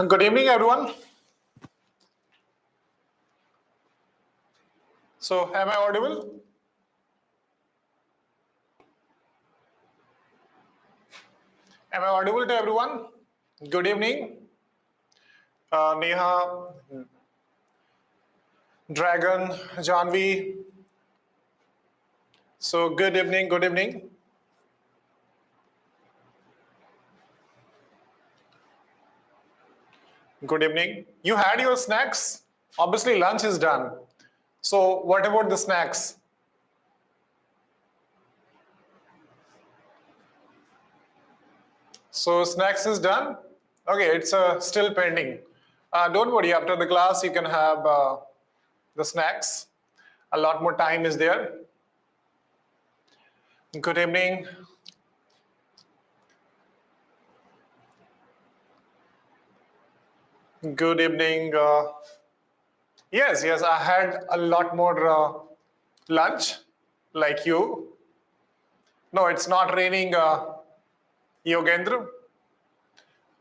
Good evening, everyone. So, am I audible? Am I audible to everyone? Good evening. Neha, Dragon, Janvi. So, good evening, good evening. Good evening. You had your snacks? Obviously, lunch is done. So, what about the snacks? So, snacks is done? Okay, it's still pending. Don't worry, after the class, you can have the snacks. A lot more time is there. Good evening. Good evening. Yes, I had a lot more lunch like you. No, it's not raining, Yogendra.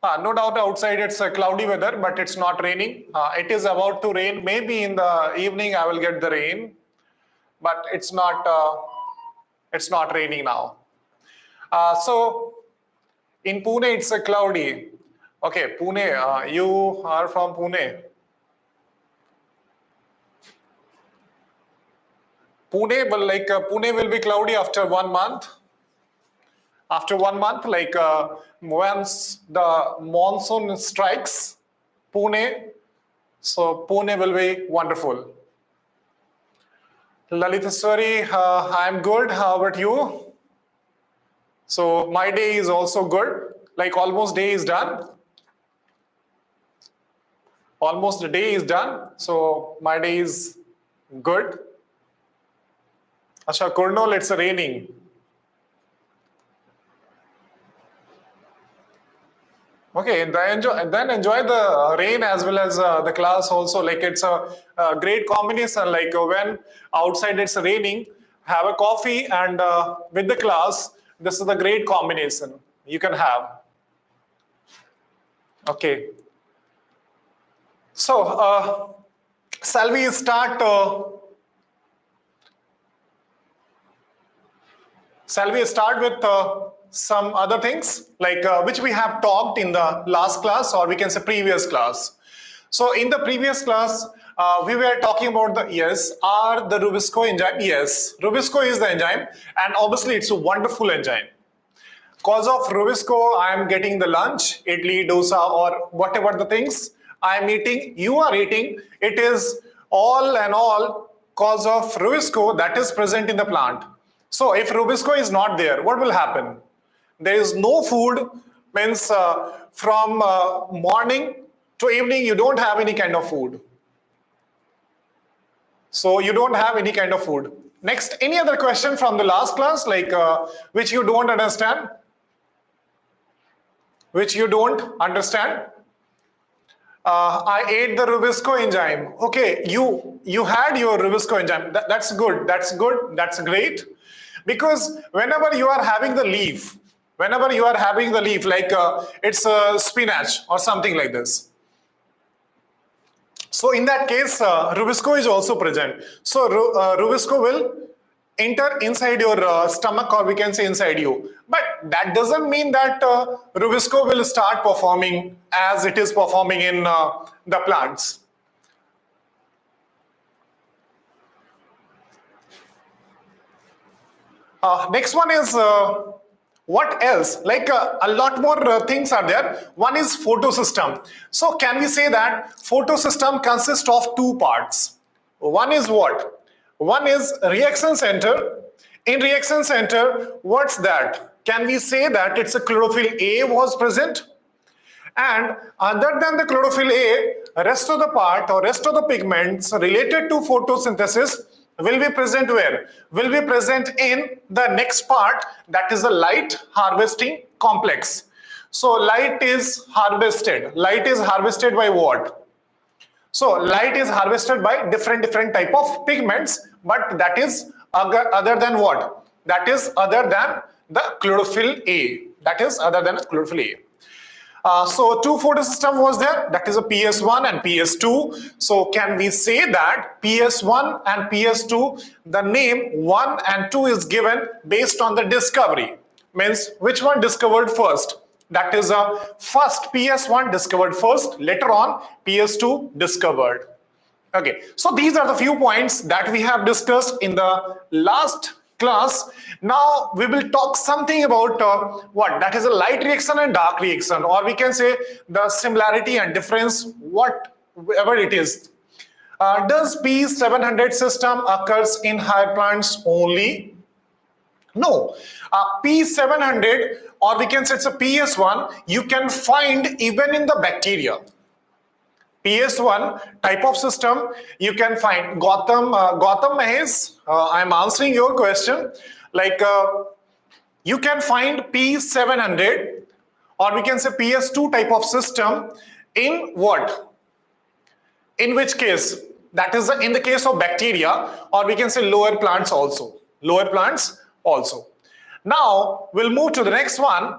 No doubt outside it's a cloudy weather, but it's not raining. It is about to rain. Maybe in the evening I will get the rain, but it's not raining now. So in Pune it's a cloudy. Okay, Pune, you are from Pune. Pune, but like Pune will be cloudy after 1 month. After 1 month, like once the monsoon strikes Pune, so Pune will be wonderful. Lalitaswari, I'm good. How about you? So my day is also good. Like almost day is done. Almost the day is done. So my day is good. Asha Kurnol, it's raining. Okay, then enjoy the rain as well as the class also. Like it's a great combination. Like when outside it's raining, have a coffee and with the class, this is the great combination you can have. Okay. So, shall we start? Shall we start with some other things like which we have talked in the last class, or we can say previous class. So in the previous class, we were talking about the are the Rubisco enzyme. Yes, Rubisco is the enzyme, and obviously it's a wonderful enzyme. Cause of Rubisco, I am getting the lunch, idli, dosa, or whatever the things I am eating, you are eating. It is all and all cause of Rubisco that is present in the plant. So if Rubisco is not there, what will happen? There is no food, means from morning to evening, you don't have any kind of food. So you don't have any kind of food. Next, any other question from the last class, like which you don't understand? Which you don't understand? I ate the Rubisco enzyme. Okay, you had your Rubisco enzyme. That's good. That's good. That's great. Because whenever you are having the leaf, like it's spinach or something like this. So in that case, Rubisco is also present. So Rubisco will enter inside your stomach, or we can say inside you. But that doesn't mean that Rubisco will start performing as it is performing in the plants. Next one is what else? Like a lot more things are there. One is photosystem. So can we say that photosystem consists of two parts? One is what? One is reaction center. In reaction center, what's that? Can we say that it's a chlorophyll A was present? And other than the chlorophyll A, rest of the part or rest of the pigments related to photosynthesis will be present where? Will be present in the next part, that is the light harvesting complex. So light is harvested. Light is harvested by what? So light is harvested by different type of pigments, but that is other than what? that is other than the chlorophyll A. That is other than chlorophyll A. So two photosystem was there, that is a PS1 and PS2. So can we say that PS1 and PS2, the name 1 and 2 is given based on the discovery? Means which one discovered first? That is first PS1 discovered first, later on PS2 discovered. Okay, so these are the few points that we have discussed in the last class. Now we will talk something about what that is a light reaction and dark reaction, or we can say the similarity and difference, whatever it is. Does P700 system occurs in higher plants only? No. P700, or we can say it's a PS1, you can find even in the bacteria. PS1 type of system you can find. Gautam Mahesh, I'm answering your question. Like you can find P700, or we can say PS2 type of system in what? In which case? That is in the case of bacteria, or we can say lower plants also. Lower plants also. Now we'll move to the next one.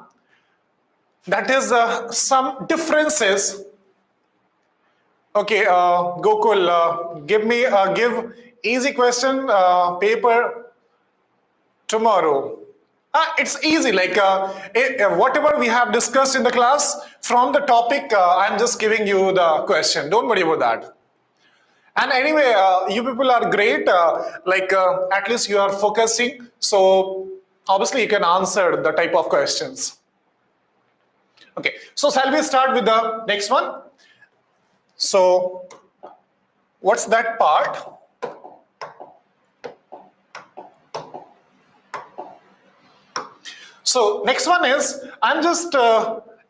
That is some differences. Okay, Gokul, give easy question paper tomorrow. It's easy, like whatever we have discussed in the class from the topic, I'm just giving you the question. Don't worry about that. And anyway, you people are great. At least you are focusing. So obviously you can answer the type of questions. Okay, so shall we start with the next one? So, what's that part? So, next one is, I'm just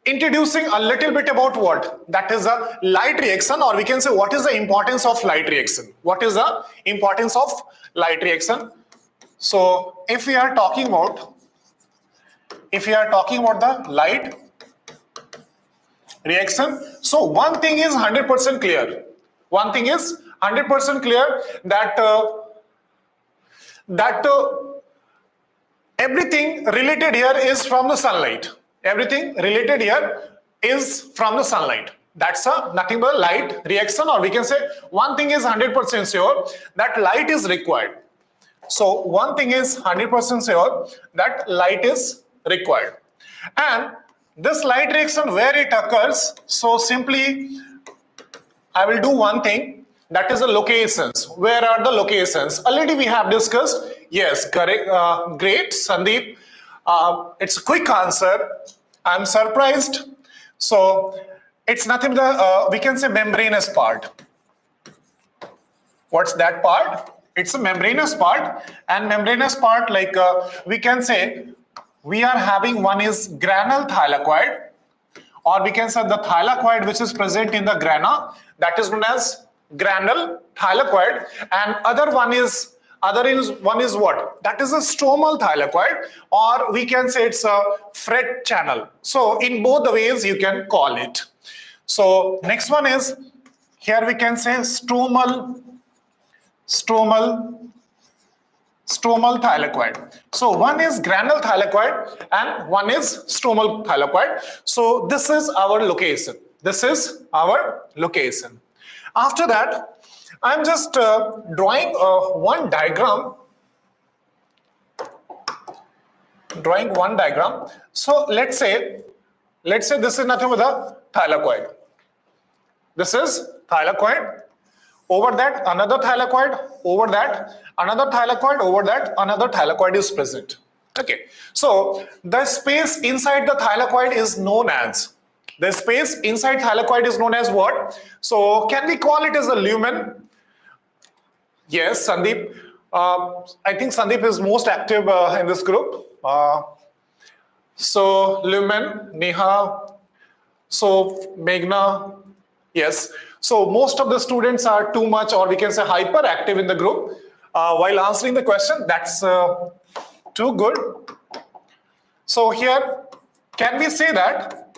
introducing a little bit about what? That is a light reaction, or we can say what is the importance of light reaction? What is the importance of light reaction? So, if we are talking about the light reaction, so one thing is 100% clear. One thing is 100% clear that everything related here is from the sunlight. Everything related here is from the sunlight. That's nothing but light reaction, or we can say one thing is 100% sure that light is required. So one thing is 100% sure that light is required. And this light reaction, where it occurs, so simply I will do one thing, that is the locations. Where are the locations? Already we have discussed. Yes, correct. Great, Sandeep. It's a quick answer. I'm surprised. So it's nothing but we can say membranous part. What's that part? It's a membranous part, and membranous part, like we can say we are having one is granule thylakoid, or we can say the thylakoid which is present in the grana, that is known as granule thylakoid, and other one is what? That is a stromal thylakoid, or we can say it's a fret channel. So in both the ways you can call it. So next one is, here we can say stromal thylakoid. So one is granule thylakoid and one is stromal thylakoid. So this is our location. This is our location. After that, I'm just drawing one diagram. So let's say this is nothing but a thylakoid. This is thylakoid. Over that, another thylakoid. Over that, another thylakoid. Over that, another thylakoid is present. Okay. So the space inside the thylakoid is known as, what? So can we call it as a lumen? Yes, Sandeep. I think Sandeep is most active in this group. So lumen, Neha, so Meghna, yes. So most of the students are too much, or we can say hyperactive in the group while answering the question. That's too good. So here, can we say that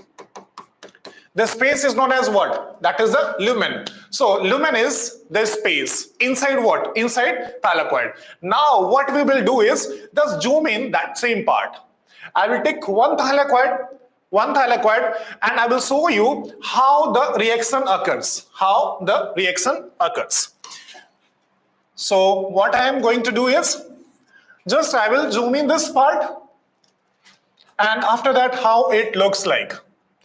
The space is known as what? That is the lumen. So lumen is the space inside what? Inside thylakoid. Now what we will do is just zoom in that same part. I will take one thylakoid, and I will show you how the reaction occurs. How the reaction occurs. So what I am going to do is just I will zoom in this part, and after that how it looks like.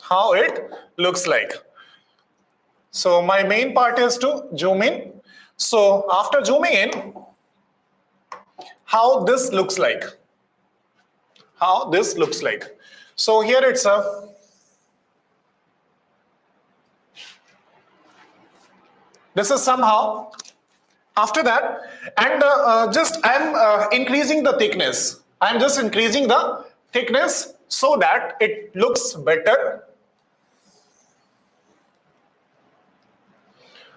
How it looks like. So my main part is to zoom in. So after zooming in, how this looks like. How this looks like. So here it's a this is somehow after that, and just I'm increasing the thickness. I'm just increasing the thickness so that it looks better.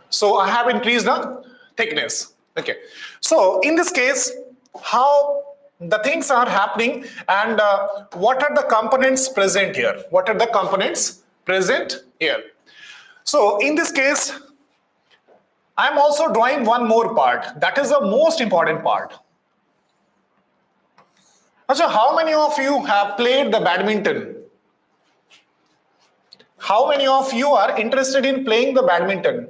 So I have increased the thickness. Okay. So in this case, how the things are happening, and what are the components present here? What are the components present here? So in this case, I am also drawing one more part. That is the most important part. So how many of you have played the badminton? How many of you are interested in playing the badminton?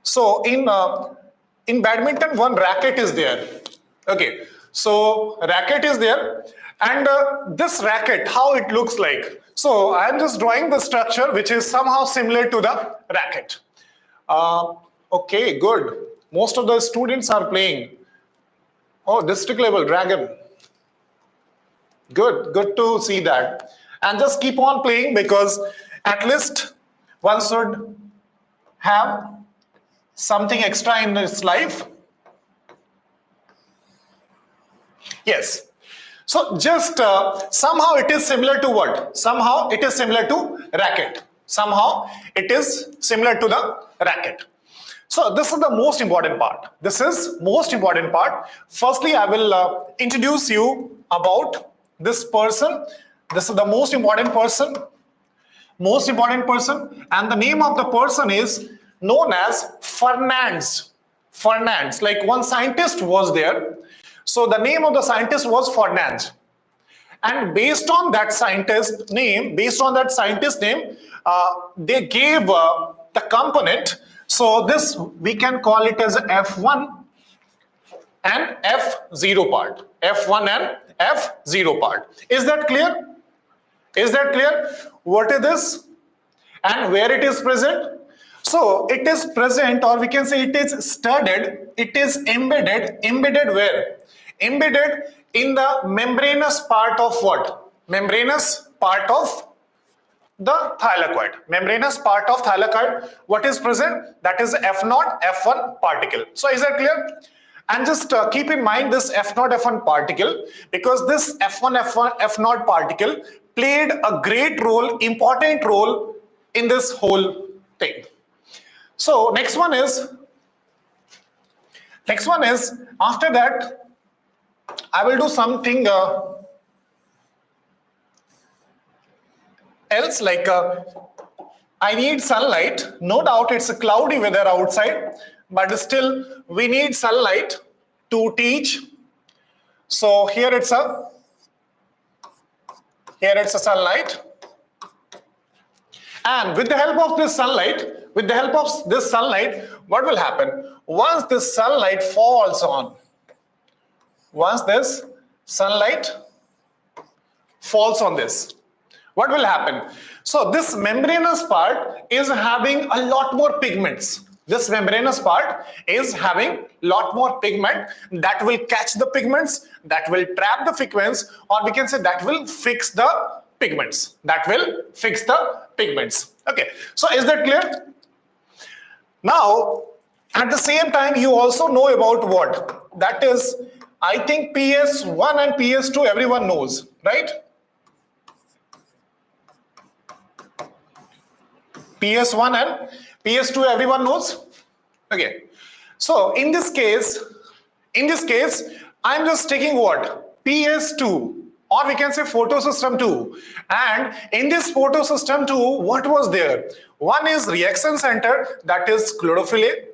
So in badminton, one racket is there. Okay, so racket is there, and this racket, how it looks like. So I am just drawing the structure which is somehow similar to the racket. Okay, good. Most of the students are playing. Oh, district level dragon. Good to see that. And just keep on playing, because at least one should have something extra in his life. Yes. So just somehow it is similar to what? Somehow it is similar to racket. Somehow it is similar to the racket. So this is the most important part. This is most important part. Firstly, I will introduce you about this person. This is the most important person. Most important person, and the name of the person is known as Fernandez. Fernandez, like one scientist was there. So the name of the scientist was Fernandez. And based on that scientist name, they gave the component. So this we can call it as F1 and F0 part. F1 and F0 part. Is that clear? Is that clear? What is this and where it is present? So it is present, or we can say it is studied, it is embedded. Embedded where? Embedded in the membranous part of what? Membranous part of the thylakoid. Membranous part of thylakoid. What is present? That is F0, F1 particle. So is that clear? And just keep in mind this F0, F1 particle, because this F1, F0 particle played a great role, important role in this whole thing. So next one is after that I will do something else, like I need sunlight. No doubt it's a cloudy weather outside, but still we need sunlight to teach. So here it's a sunlight, and with the help of this sunlight, what will happen? Once this sunlight falls on, this, what will happen? So this membranous part is having a lot more pigments. This membranous part is having lot more pigment that will catch the pigments, that will trap the pigments, or we can say that will fix the pigments. Okay, so is that clear? Now, at the same time, you also know about what? That is, I think PS1 and PS2 everyone knows, right? PS1 and PS2 everyone knows. Okay. So in this case, I'm just taking what? PS2. or we can say photosystem 2. And in this photosystem 2, what was there? One is reaction center, that is chlorophyll A.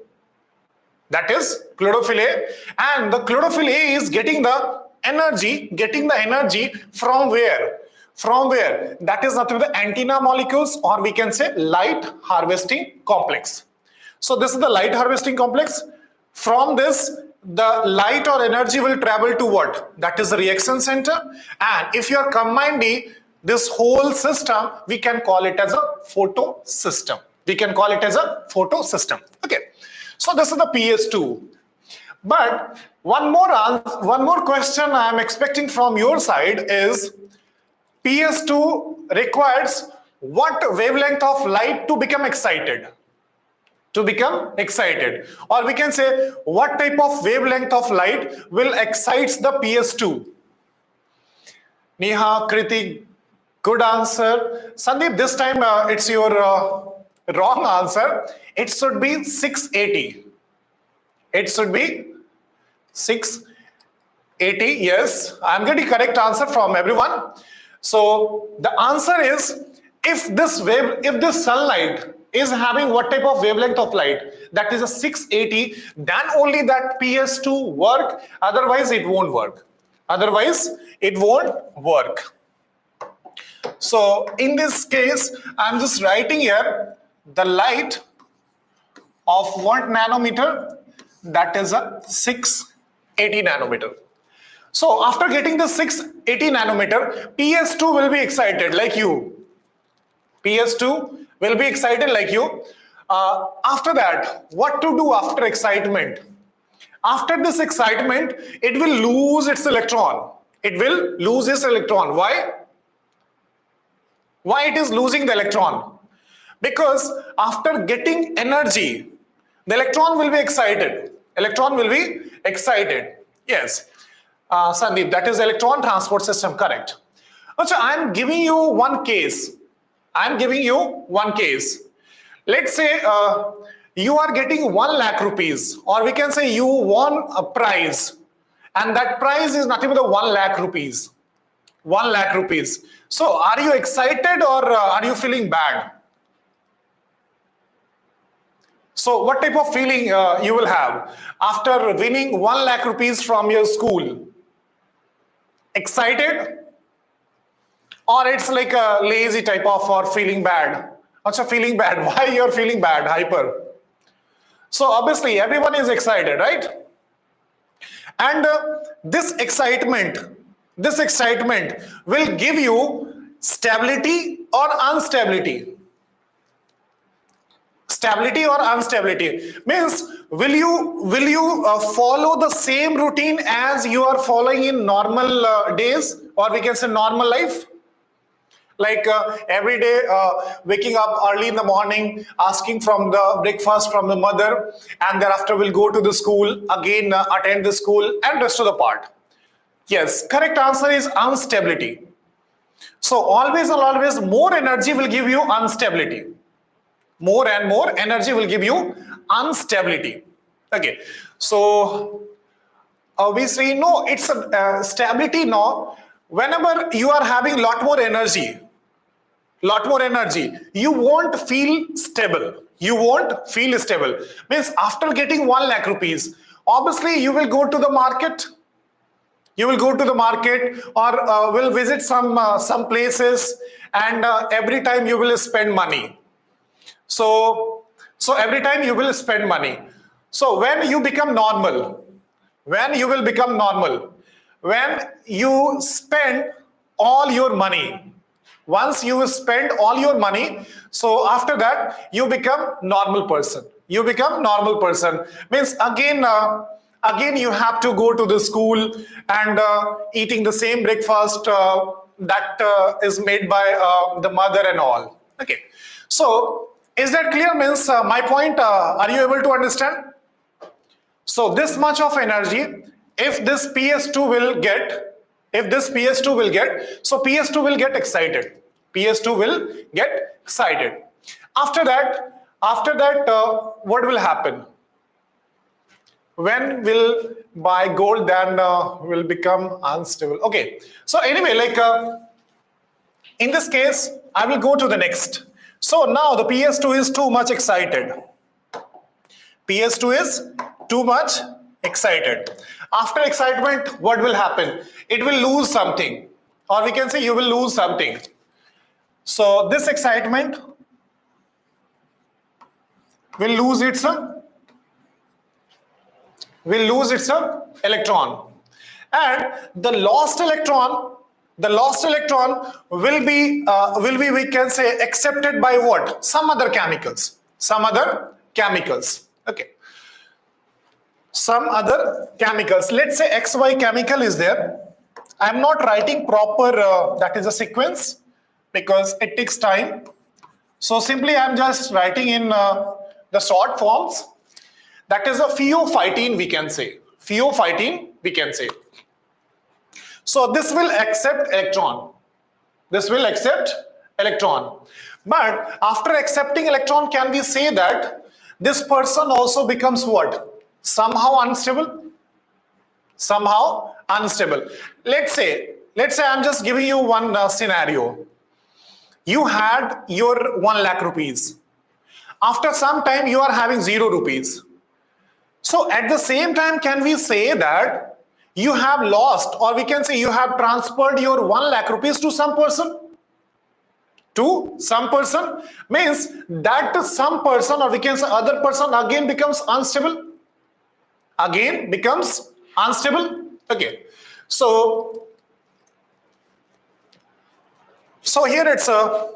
That is chlorophyll A, and the chlorophyll A is getting the energy, from where? From where? That is nothing but the antenna molecules, or we can say light harvesting complex. So this is the light harvesting complex. From this, the light or energy will travel to what? That is the reaction center. And if you are combining this whole system, we can call it as a photosystem. Okay. So this is the PS2. But one more question I am expecting from your side is, PS2 requires what wavelength of light to become excited? Or we can say, what type of wavelength of light will excite the PS2? Neha, Kriti, good answer. Sandeep, this time it's your wrong answer. It should be 680. It should be 680. Yes, I'm getting correct answer from everyone. So the answer is, if this sunlight is having what type of wavelength of light, that is a 680, then only that PS2 work, otherwise it won't work. So in this case, I'm just writing here the light of 1 nanometer, that is a 680 nanometer. So after getting the 680 nanometer, PS2 will be excited like you. PS2 will be excited like you. After that, what to do after excitement? After this excitement, it will lose its electron. Why? Why it is losing the electron? Because after getting energy, the electron will be excited. Yes. Sandeep, that is electron transport system, correct. So I am giving you one case. Let's say you are getting 1 lakh rupees, or we can say you won a prize, and that prize is nothing but the 1 lakh rupees. 1 lakh rupees. So are you excited or are you feeling bad? So what type of feeling you will have after winning 1 lakh rupees from your school? Excited? Or it's like a lazy type of, or feeling bad? Also feeling bad. Why you're feeling bad? Hyper. So obviously everyone is excited, right? And this excitement will give you stability or instability. Stability or instability means, will you follow the same routine as you are following in normal days, or we can say normal life? Like every day waking up early in the morning, asking from the breakfast from the mother, and thereafter will go to the school, again attend the school, and rest of the part. Yes, correct answer is instability. So always and always more energy will give you instability. More and more energy will give you instability. Okay, so we say no, it's a stability. No, whenever you are having lot more energy, you won't feel stable. Means after getting 1 lakh rupees, obviously you will go to the market. Or will visit some places, and every time you will spend money. So every time you will spend money. So when you become normal, when you spend all your money, once you spend all your money, so after that you become normal person. Means again you have to go to the school and eating the same breakfast that is made by the mother and all. Okay, so is that clear? Means my point, are you able to understand? So this much of energy, if this PS2 will get, so PS2 will get excited. After that, what will happen? When will buy gold, then will become unstable. Okay, so anyway, like in this case, I will go to the next. So now the PS2 is too much excited. PS2 is too much excited. After excitement, what will happen? It will lose something, or we can say you will lose something. So this excitement will lose its electron, and the lost electron will be we can say accepted by what? Some other chemicals. Okay, some other chemicals. Let's say XY chemical is there. I'm not writing proper that is a sequence because it takes time. So simply I'm just writing in the short forms. That is a pheophytine, we can say. So this will accept electron. But after accepting electron, can we say that this person also becomes what? Somehow unstable. Let's say I'm just giving you one scenario. You had your 1 lakh rupees. After some time, you are having 0 rupees. So at the same time, can we say that you have lost, or we can say you have transferred your 1 lakh rupees to some person? Means that some person, or we can say other person, again becomes unstable. Okay. So here it's a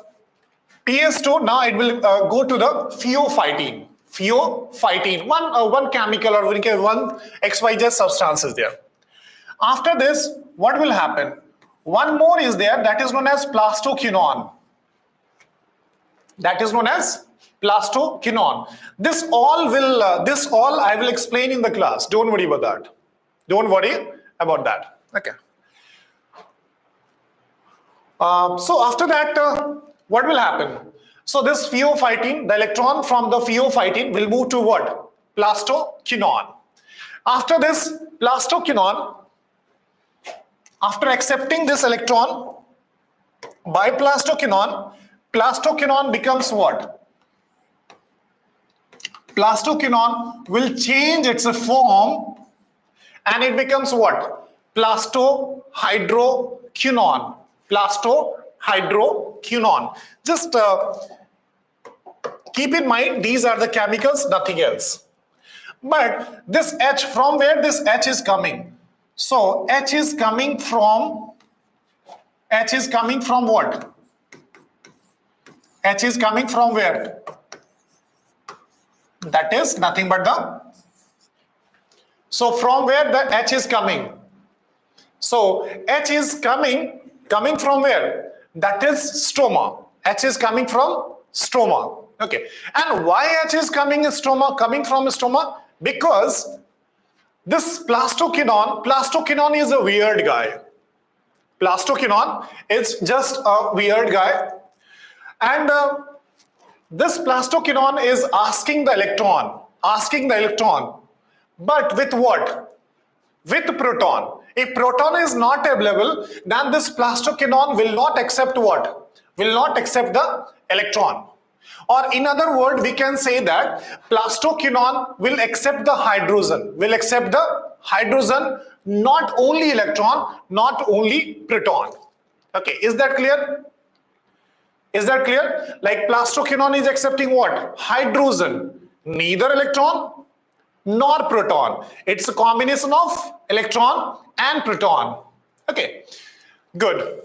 PS2. Now it will go to the pheophytine. One chemical, or we can one XYZ substance is there. After this, what will happen? One more is there, that is known as plastoquinone. This all I will explain in the class. Don't worry about that. Okay. So after that, what will happen? So this pheophytine, the electron from the pheophytine will move to what? Plastoquinone. After this plastoquinone, after accepting this electron by plastoquinone becomes what? Plastoquinone will change its form and it becomes what? Plastohydroquinone. Just keep in mind, these are the chemicals, nothing else. But this H, from where this H is coming? So H is coming from what? H is coming from where? That is nothing but the. So from where the H is coming? So H is coming from where? That is stroma. H is coming from stroma. Okay. And why H is coming from stroma? Because this plastoquinone is a weird guy. Plastoquinone is just a weird guy. And this plastoquinone is asking the electron. But with what? With proton. If proton is not available, then this plastoquinone will not accept what? Will not accept the electron. Or in other words, we can say that plastoquinone will accept the hydrogen. Not only electron, not only proton. Okay, is that clear? Like plastoquinone is accepting what? Hydrogen. Neither electron nor proton. It's a combination of electron and proton. Okay, good.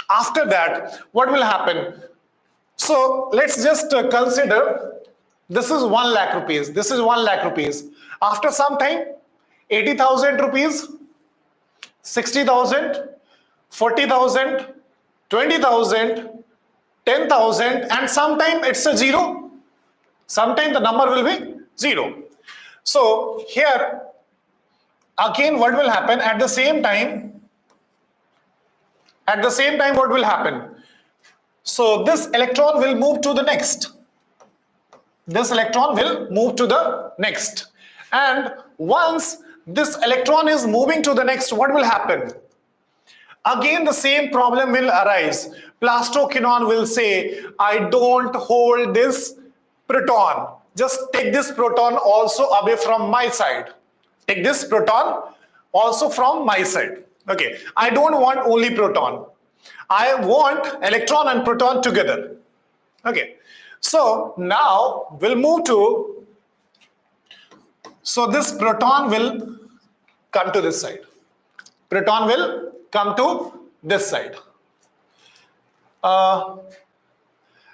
After that, what will happen? So let's just consider this is 1 lakh rupees. After some time, 80,000 rupees, 60,000, 40,000, 20,000, 10,000, and sometime it's a 0. Sometime the number will be 0. So here again, what will happen at the same time? What will happen? So this electron will move to the next. And Once this electron is moving to the next, what will happen? Again, the same problem will arise. Plastoquinone will say, I don't hold this proton. Just take this proton also away from my side. Take this proton also from my side. Okay, I don't want only proton. I want electron and proton together. Okay, so now we'll move to, so this proton will come to this side. Proton will come to this side.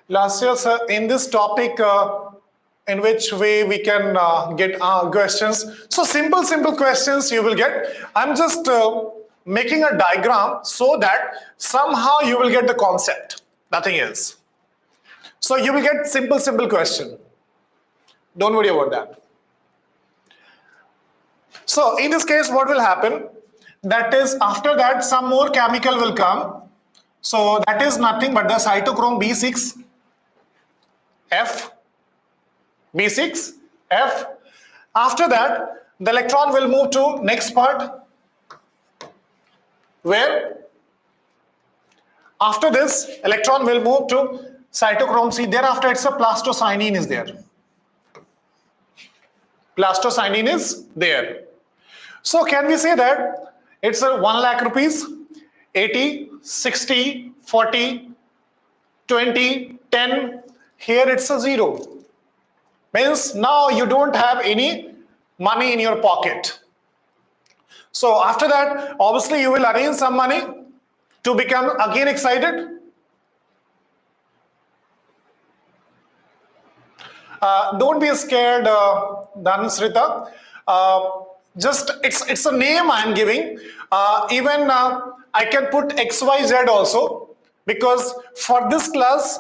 Last year, sir, in this topic, in which way we can get questions? So simple questions you will get. I'm just making a diagram so that somehow you will get the concept. Nothing else. So you will get simple question. Don't worry about that. So in this case, what will happen? That is, after that, some more chemical will come. So that is nothing but the cytochrome B6, F, B6, F. After that, the electron will move to next part. Where? After this, electron will move to cytochrome C. Thereafter, it's a plastocyanine is there. Plastocyanine is there. So can we say that it's a 1 lakh rupees, 80, 60, 40, 20, 10. Here it's a 0. Means now you don't have any money in your pocket. So after that, obviously you will arrange some money to become again excited. Don't be scared, Dhanasrita. Just it's a name I am giving. Even I can put XYZ also, because for this class,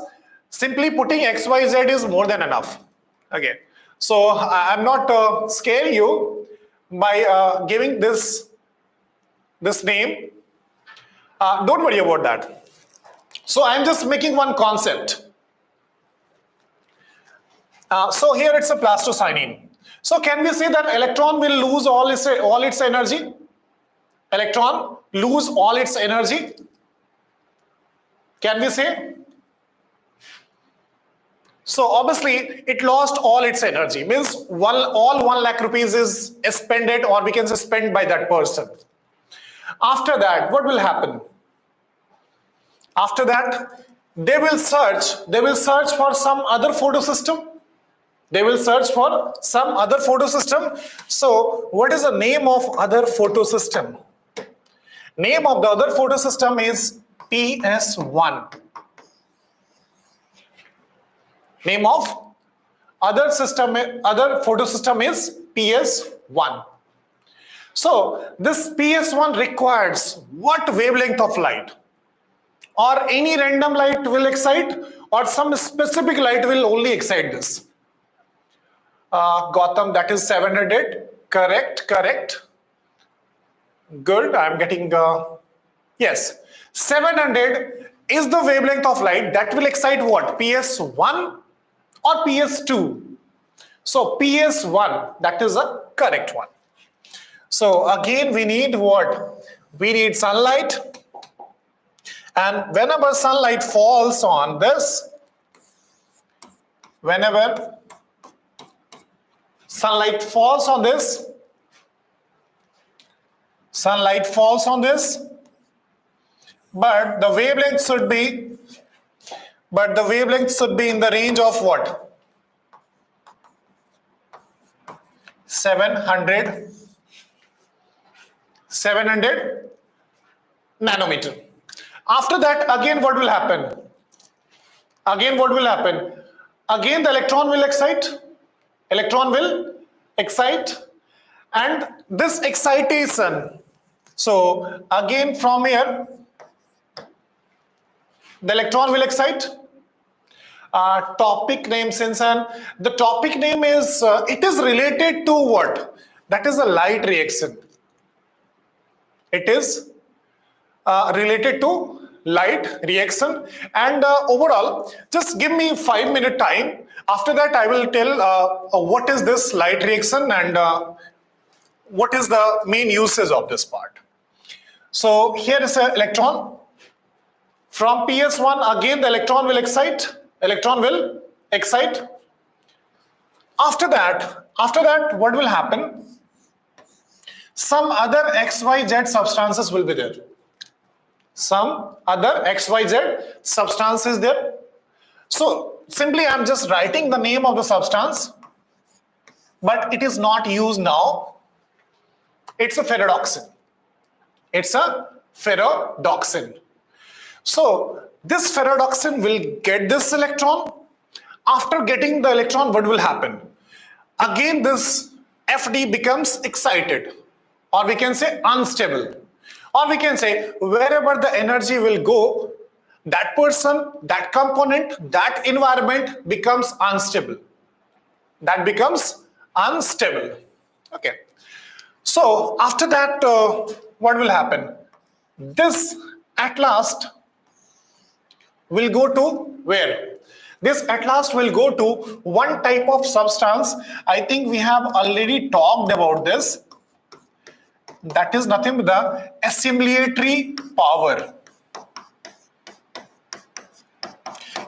simply putting XYZ is more than enough. Okay, so I'm not scaring you by giving this name. Don't worry about that. So I'm just making one concept. So here it's a plastocyanine. So can we say that electron will lose all its energy? Electron lose all its energy? Can we say? So obviously it lost all its energy. Means all 1 lakh rupees is expended, or we can say spent by that person. After that, what will happen? After that, they will search for some other photosystem. They will search for some other photosystem. So what is the name of other photosystem? Name of the other photosystem is PS1. Name of other photosystem is PS1. So this PS1 requires what wavelength of light? Or any random light will excite, or some specific light will only excite this? Gautam, that is 700. Correct. Good. I'm getting yes. 700 is the wavelength of light that will excite what? PS1 or PS2? So PS1, that is a correct one. So again, we need what? We need sunlight. And whenever sunlight falls on this, whenever sunlight falls on this, but the wavelength should be in the range of what? 700 nanometer. After that, again what will happen? Again the electron will excite. And this excitation, so again from here the electron will excite. Topic name, Sinsan. The topic name is it is related to what? That is a light reaction. It is related to light reaction. And overall, just give me 5-minute time. After that, I will tell what is this light reaction and what is the main usage of this part. So here is an electron. From PS1, again the electron will excite. Electron will excite. After that, what will happen? Some other XYZ substances will be there. Some other XYZ substance is there. So simply I'm just writing the name of the substance, but it is not used now. It's a ferredoxin. It's a ferredoxin. So this ferredoxin will get this electron. After getting the electron, what will happen? Again, this FD becomes excited, or we can say unstable, or we can say wherever the energy will go, that person, that component, that environment becomes unstable. That becomes unstable. Okay. So after that, what will happen? This at last will go to where? This at last will go to one type of substance. I think we have already talked about this. That is nothing but the assimilatory power.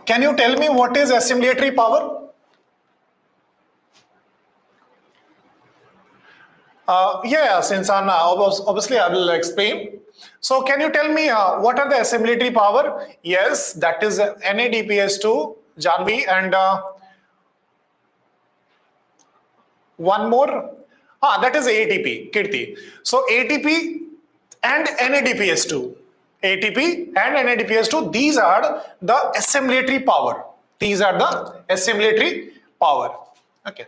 Can you tell me what is assimilatory power? Yeah, since I'm obviously I will explain. So can you tell me what are the assimilatory power? Yes, that is NADPS2, Janvi, and one more. That is ATP, Kirti. So ATP and NADPS2. ATP and NADPS2, these are the assimilatory power. These are the assimilatory power. Okay.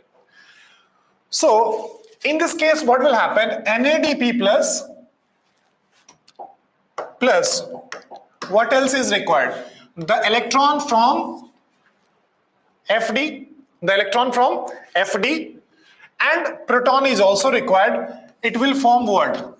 So in this case, what will happen? NADP plus what else is required? The electron from FD, and proton is also required. It will form what?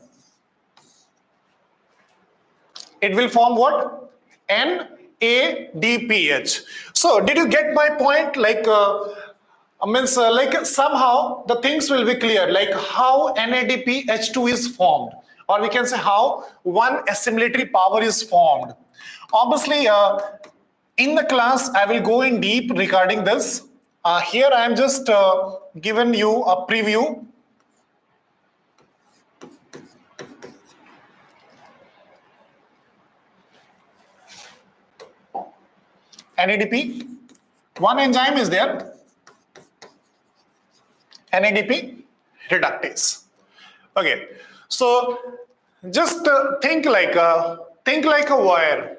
It will form what? NADPH. So did you get my point? Like like somehow the things will be clear, like how NADPH2 is formed, or we can say how one assimilatory power is formed. Obviously, in the class, I will go in deep regarding this. Here I am just giving you a preview. NADP, one enzyme is there, NADP reductase. Okay, so just think like a wire.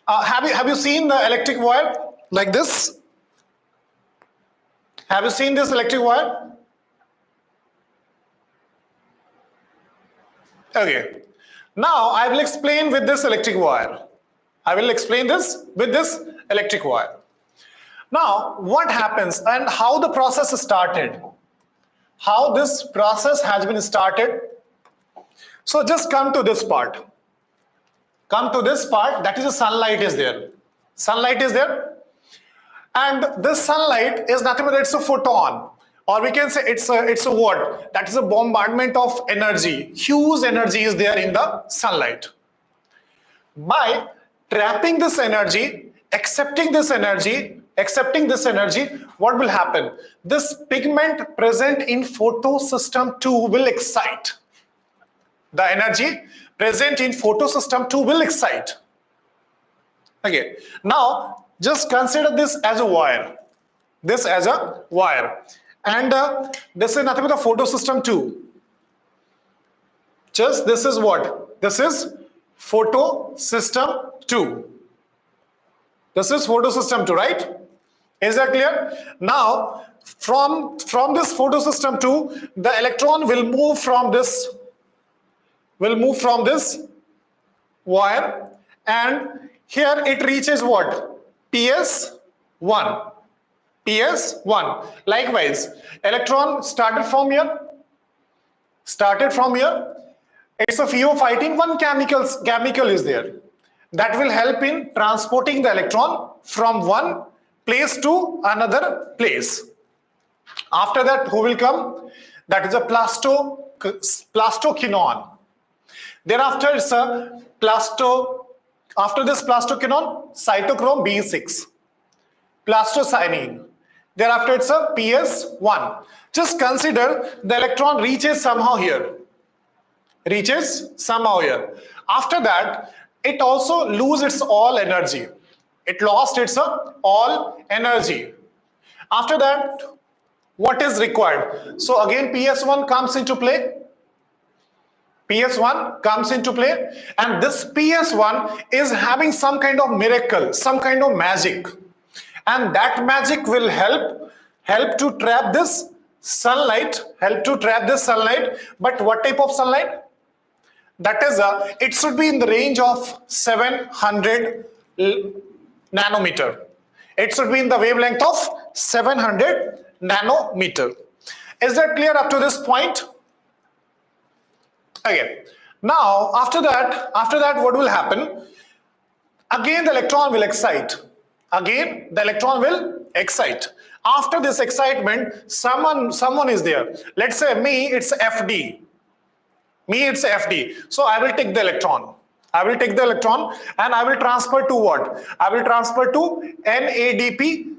Have you seen the electric wire like this? Have you seen this electric wire? Okay. Now I will explain with this electric wire. I will explain this with this electric wire. Now, what happens and how the process started? How this process has been started? So just come to this part. Come to this part, that is the sunlight is there. Sunlight is there. And this sunlight is nothing but it's a photon. Or we can say it's a what? That is a bombardment of energy. Huge energy is there in the sunlight. By trapping this energy, accepting this energy, what will happen? This pigment present in photosystem 2 will excite. The energy present in photosystem 2 will excite. Okay. Now, just consider this as a wire. This as a wire. And this is nothing but the photosystem 2. Just this is what? This is photosystem 2. This is photosystem 2, right? Is that clear? Now, from this photosystem 2, the electron will move from this wire, and here it reaches what? PS1. PS1. Likewise, electron started from here. It's a pheophytin. One chemical is there that will help in transporting the electron from one place to another place. After that, who will come? That is a plastoquinone. Thereafter, it's a after this plastoquinone, cytochrome B6, plastocyanine. Thereafter, it's a PS1. Just consider the electron reaches somehow here. After that, it also loses its all energy. It lost its all energy. After that, what is required? So again, PS1 comes into play. And this PS1 is having some kind of miracle, some kind of magic. And that magic will help to trap this sunlight, But what type of sunlight? That is, it should be in the range of 700 nanometer. It should be in the wavelength of 700 nanometer. Is that clear up to this point? Okay. Now, after that, what will happen? Again, the electron will excite. After this excitement, someone is there. Let's say me, it's FD. So I will take the electron. And I will transfer to what? I will transfer to NADP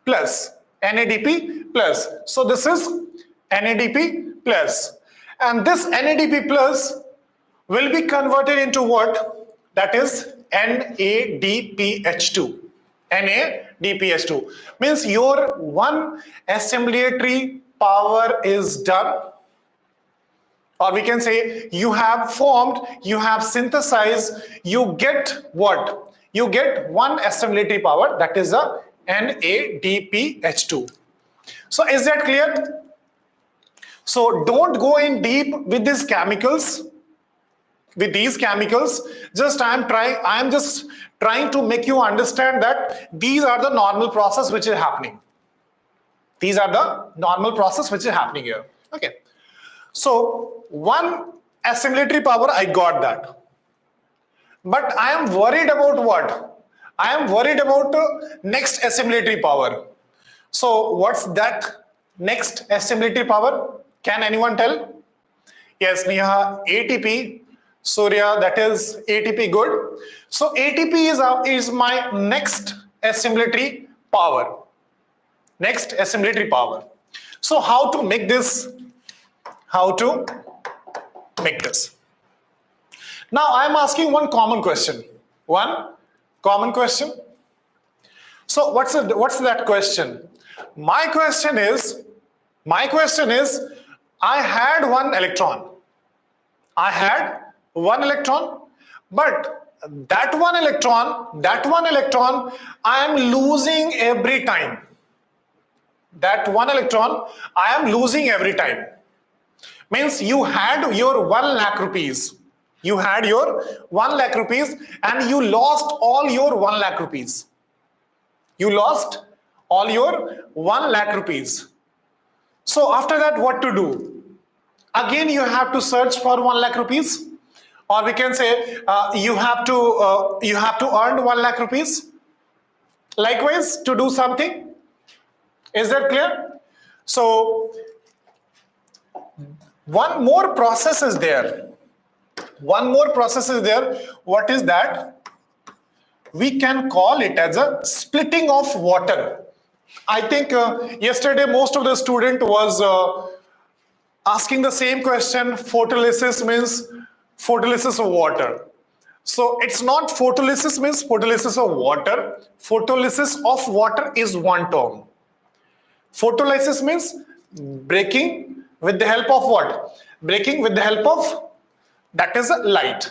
plus. So this is NADP plus. And this NADP plus will be converted into what? That is NADPH2. Means your one assimilatory power is done. Or we can say you have formed, you have synthesized, you get what? You get one assimilatory power, that is a NADPH2. So is that clear? So don't go in deep with these chemicals. Just I am just trying to make you understand that these are the normal process which is happening. Here. Okay. So one assimilatory power, I got that. But I am worried about what? I am worried about next assimilatory power. So what's that next assimilatory power? Can anyone tell? Yes, Neha, ATP. Surya, that is ATP, good. So ATP is my next assimilatory power. So how to make this? Now I am asking one common question. So what's that question? My question is, I had one electron, but that one electron I am losing every time. Means you had your 1 lakh rupees. And you lost all your 1 lakh rupees. So after that, what to do? Again, you have to search for 1 lakh rupees. Or we can say you have to earn 1 lakh rupees. Likewise, to do something. Is that clear? So one more process is there. What is that? We can call it as a splitting of water. I think yesterday most of the student was asking the same question. Photolysis means photolysis of water. So it's not photolysis means photolysis of water. Photolysis of water is one term. Photolysis means breaking with the help of what? That is light.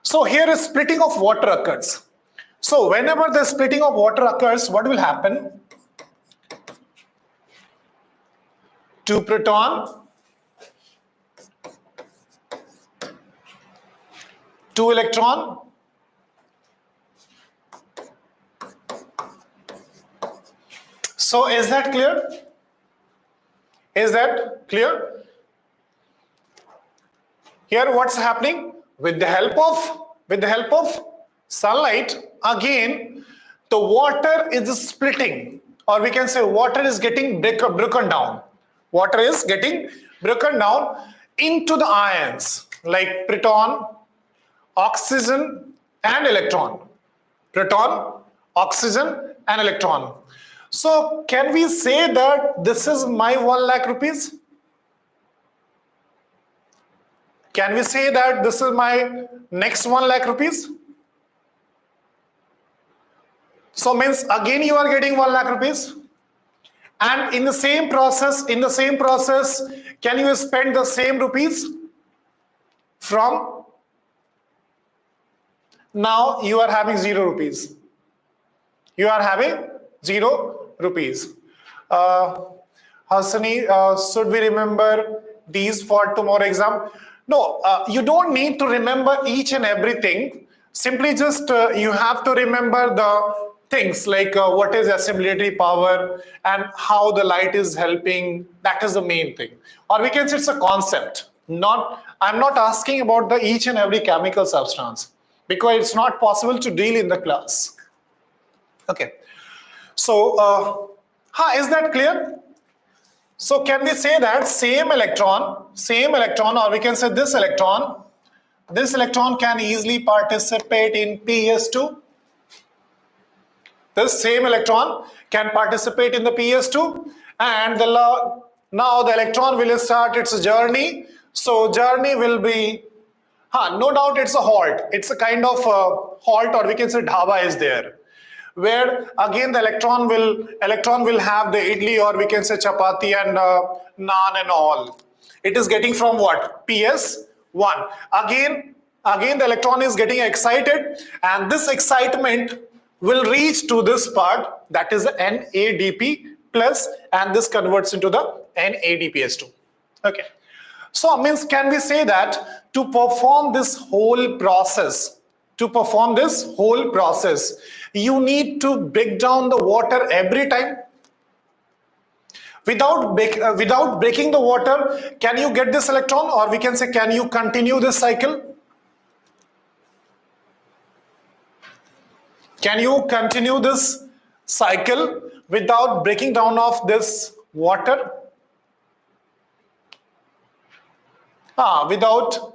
So here is splitting of water occurs. So whenever the splitting of water occurs, what will happen? 2 proton, 2 electron, so is that clear? Here what's happening? With the help of sunlight, again the water is splitting, or we can say water is getting broken down. broken down into the ions like proton, oxygen and electron. Proton, oxygen and electron. So can we say that this is my 1 lakh rupees? Can we say that this is my next 1 lakh rupees? So means again you are getting 1 lakh rupees. And in the same process, can you spend the same rupees? From now you are having 0 rupees. You are having 0 rupees. Hasani, should we remember these for tomorrow exam? No, you don't need to remember each and everything. Simply just you have to remember the things like what is assimilatory power and how the light is helping. That is the main thing. Or we can say it's a concept. I'm not asking about the each and every chemical substance because it's not possible to deal in the class. Okay. So, is that clear? So can we say that same electron, or we can say this electron can easily participate in PS2. This same electron can participate in the PS2, and now the electron will start its journey. So journey will be, no doubt it's a halt. It's a kind of halt, or we can say dhaba is there, where again the electron will have the idli, or we can say chapati and naan and all. It is getting from what? PS1. Again the electron is getting excited, and this excitement will reach to this part, that is the NADP plus, and this converts into the NADPS2. Okay. So means can we say that to perform this whole process, you need to break down the water every time? Without breaking the water, can you get this electron, or we can say can you continue this cycle? Can you continue this cycle without breaking down of this water? Without.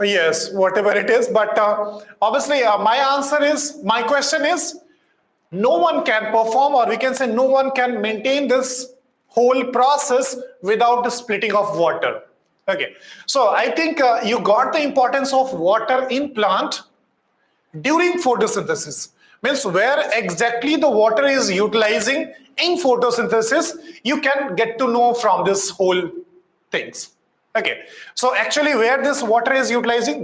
Yes, whatever it is, but obviously my question is, no one can perform, or we can say no one can maintain this whole process without the splitting of water. Okay, so I think you got the importance of water in plant during photosynthesis. Means where exactly the water is utilizing in photosynthesis, you can get to know from this whole things. Okay, so actually where this water is utilizing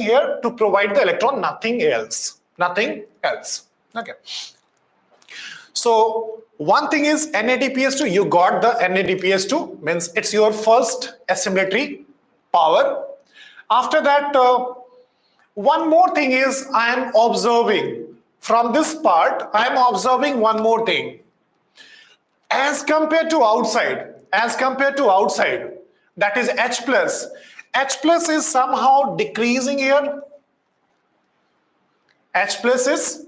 here to provide the electron, nothing else. Okay. So one thing is NADPS2, you got the NADPS2, means it's your first assimilatory power. After that, one more thing is I am observing from this part, I am observing one more thing. As compared to outside, that is H plus is somehow decreasing here. H plus is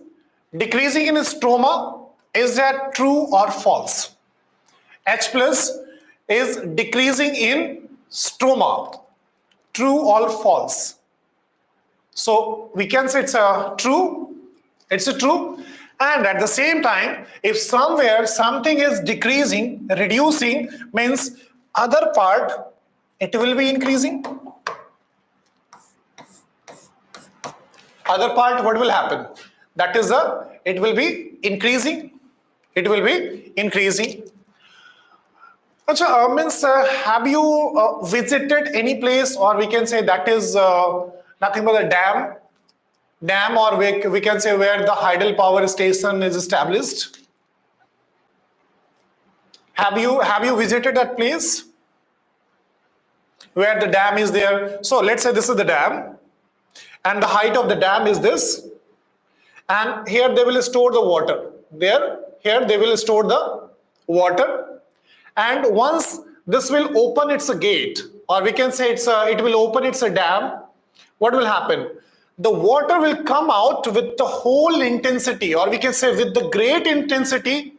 decreasing in stroma. Is that true or false? H plus is decreasing in stroma. True or false? So we can say it's a true. It's a true. And at the same time, if somewhere something is decreasing, reducing, means other part, it will be increasing. Other part, what will happen? That is it will be increasing. It will be increasing. Achha, have you visited any place, or we can say that is nothing but a dam, or we can say where the hydel power station is established? Have you visited that place where the dam is there? So let's say this is the dam, and the height of the dam is this, and here they will store the water. Here they will store the water, and once this will open its gate, or we can say it will open its dam, what will happen? the water will come out with the whole intensity, or we can say with the great intensity.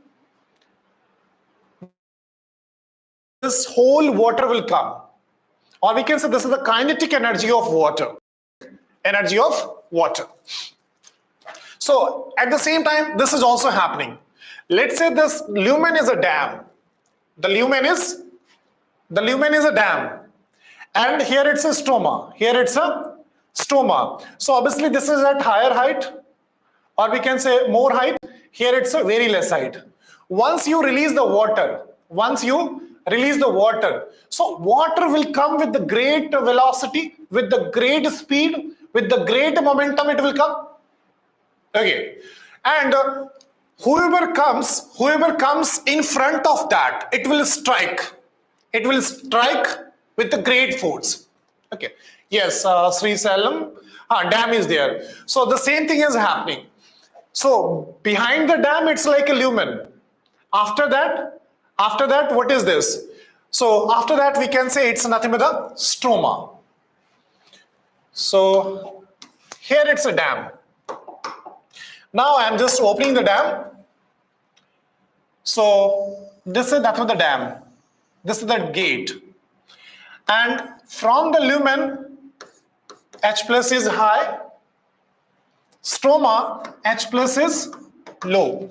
This whole water will come, or we can say this is the kinetic energy of water. Energy of water. So at the same time, this is also happening. Let's say this lumen is a dam. The lumen is a dam, and here it's a stroma. Here it's a stroma. So obviously this is at higher height, or we can say more height. Here it's a very less height. Once you release the water, so water will come with the great velocity, with the great speed, with the great momentum. It will come. Okay, and whoever comes in front of that, it will strike with the great force. Okay, yes, Sri Salem dam is there. So the same thing is happening. So behind the dam, it's like a lumen. After that, what is this? So after that, we can say it's nothing but a stroma. So here it's a dam. Now I am just opening the dam. So this is nothing but the dam. This is the gate. And from the lumen, H plus is high. Stroma, H plus is low.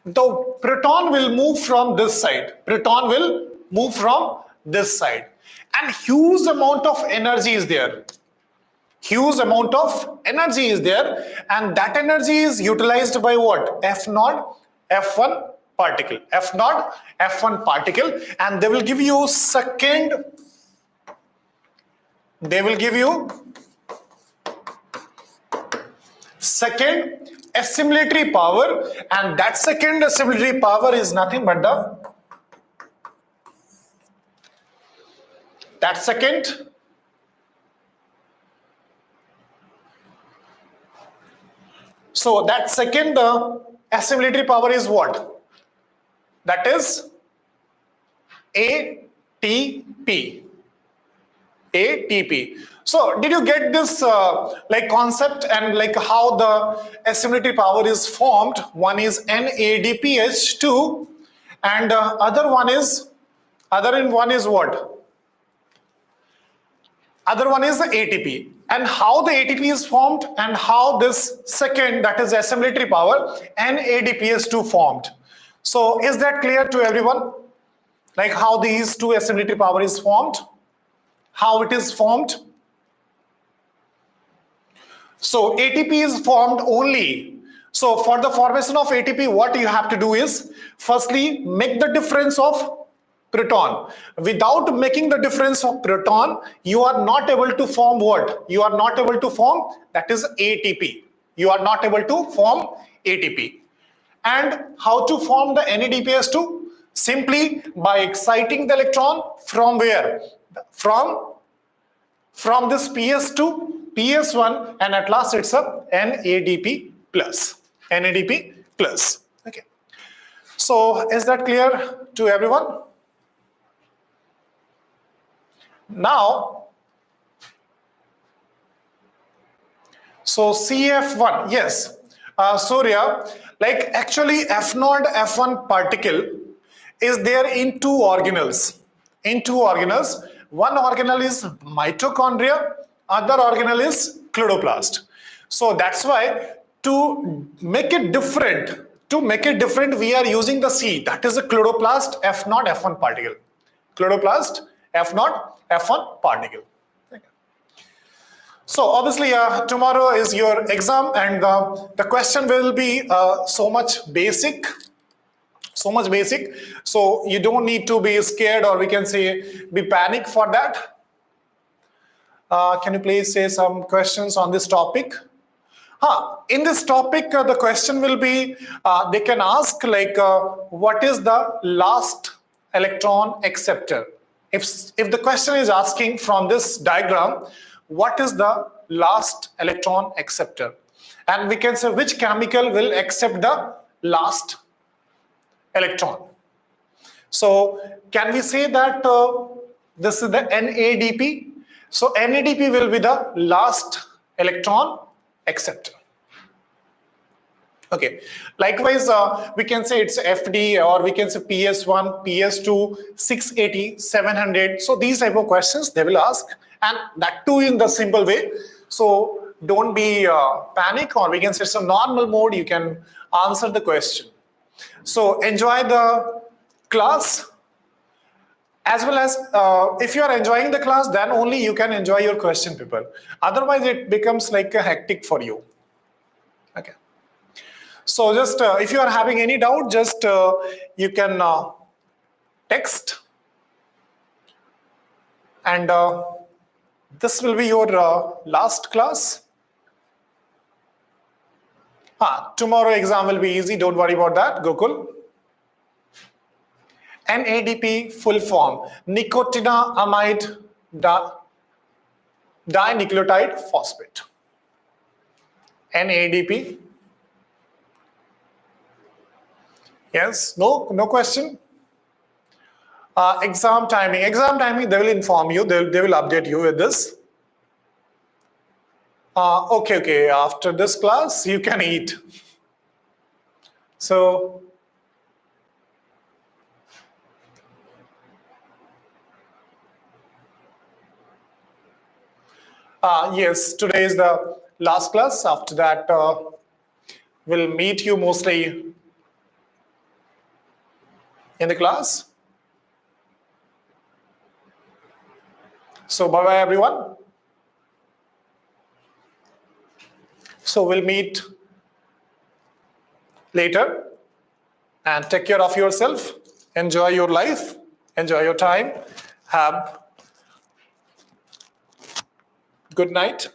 The proton will move from this side. And huge amount of energy is there. And that energy is utilized by what? F naught, F1 particle. And they will give you second assimilatory power, and that second assimilatory power is nothing but that second assimilatory power is what? That is ATP. So did you get this concept and how the assimilatory power is formed? One is NADPH2, and other one is what? Other one is the ATP. And how the ATP is formed, and how this second, that is assimilatory power, NADPH2 formed. So is that clear to everyone? Like how these two assimilatory power is formed? How it is formed? So ATP is formed only. So for the formation of ATP, what you have to do is, firstly, make the difference of proton. Without making the difference of proton, you are not able to form what? You are not able to form, that is ATP. You are not able to form ATP. And how to form the NADPH2? Simply by exciting the electron from where? From this PS2, PS1, and at last it's a NADP plus. Okay. So is that clear to everyone? Now, so CF1, yes, Surya, actually F0, F1 particle is there in two organelles. One organelle is mitochondria, other organelle is chloroplast. So that's why to make it different, we are using the C, that is a chloroplast F0, F1 particle. Chloroplast F0, F1 particle. So obviously tomorrow is your exam, and the question will be so much basic. So you don't need to be scared, or we can say be panic for that. Can you please say some questions on this topic? In this topic, the question will be, they can ask what is the last electron acceptor? If the question is asking from this diagram, what is the last electron acceptor? And we can say which chemical will accept the last electron. So can we say that this is the NADP? So NADP will be the last electron acceptor. Okay. Likewise, we can say it's FD, or we can say PS1, PS2, 680, 700. So these type of questions they will ask, and that too in the simple way. So don't be panic, or we can say it's a normal mode. You can answer the question. So enjoy the class. As well as if you are enjoying the class, then only you can enjoy your question paper. Otherwise, it becomes like a hectic for you. Okay. So just if you are having any doubt, just you can text, and this will be your last class. Tomorrow exam will be easy. Don't worry about that, Gokul. NADP full form, nicotinamide dinucleotide phosphate. NADP. Yes, no question. Exam timing, they will inform you, they will update you with this. Okay, after this class you can eat. So yes, today is the last class. After that we'll meet you mostly in the class. So bye-bye everyone. So we'll meet later, and take care of yourself. Enjoy your life, enjoy your time. Have good night.